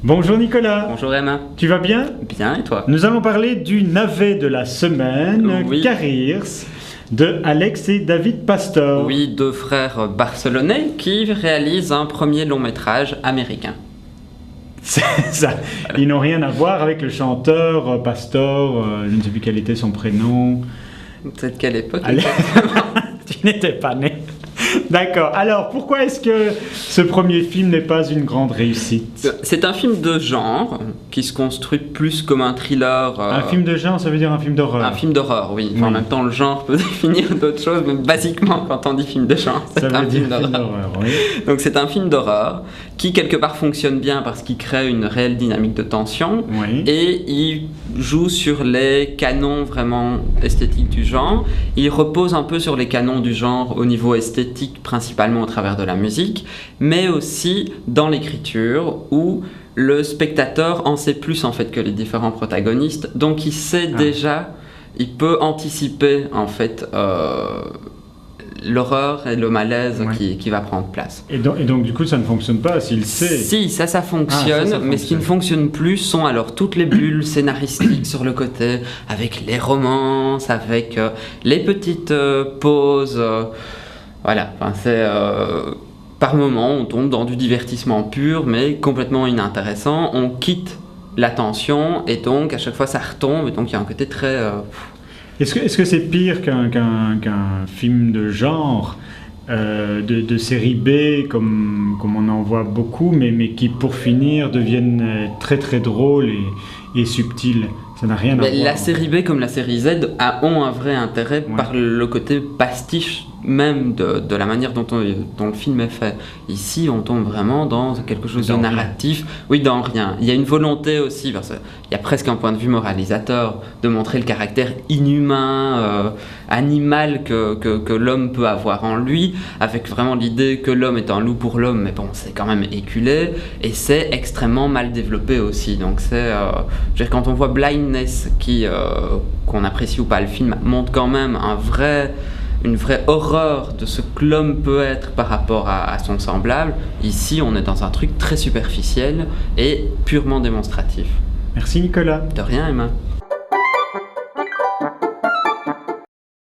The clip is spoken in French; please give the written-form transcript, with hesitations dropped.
Bonjour Nicolas. Bonjour Emma. Tu vas bien? Bien, et toi? Nous allons parler du navet de la semaine, Oui. Carriers, de Alex et David Pastor. Oui, deux frères barcelonais qui réalisent un premier long métrage américain. C'est ça. Ils n'ont rien à voir avec le chanteur Pastor, je ne sais plus quel était son prénom. C'est de quelle époque? Allez. Tu n'étais pas né. D'accord. Alors, pourquoi est-ce que ce premier film n'est pas une grande réussite? C'est un film de genre qui se construit plus comme un thriller. Un film de genre, ça veut dire un film d'horreur? Un film d'horreur, oui. Enfin, Oui. en même temps, le genre peut définir d'autres choses, mais basiquement, quand on dit film de genre, Ça c'est veut un dire film d'horreur. oui. Donc, c'est un film d'horreur qui, quelque part, fonctionne bien parce qu'il crée une réelle dynamique de tension. Oui. Et il joue sur les canons vraiment esthétiques du genre. Il repose un peu sur les canons du genre au niveau esthétique, principalement au travers de la musique, mais aussi dans l'écriture où le spectateur en sait plus en fait que les différents protagonistes. Donc il sait déjà, il peut anticiper en fait l'horreur et le malaise qui va prendre place. Et donc, du coup, ça ne fonctionne pas s'il sait. Si, ça fonctionne, ça mais ce qui ne fonctionne. fonctionne plus sont alors toutes les bulles scénaristiques sur le côté, avec les romances, avec les petites pauses. Voilà, enfin, par moments, on tombe dans du divertissement pur, mais complètement inintéressant. On quitte l'attention, et donc à chaque fois ça retombe, et donc il y a un côté très... Est-ce que c'est pire qu'un film de genre, de série B, comme on en voit beaucoup, mais qui, pour finir, deviennent très très drôles et subtils? Ça n'a rien à voir. La série B comme la série Z ont un vrai intérêt par le côté pastiche même de la manière dont le film est fait. Ici, on tombe vraiment dans quelque chose de narratif. Oui, dans rien. Il y a une volonté aussi, parce qu'il y a presque un point de vue moralisateur, de montrer le caractère inhumain, animal que l'homme peut avoir en lui, avec vraiment l'idée que l'homme est un loup pour l'homme, mais bon, c'est quand même éculé, et c'est extrêmement mal développé aussi. Donc je veux dire, quand on voit Blindness, qu'on apprécie ou pas le film, montre quand même une vraie horreur de ce que l'homme peut être par rapport à son semblable. Ici, on est dans un truc très superficiel et purement démonstratif. Merci Nicolas. De rien, Emma.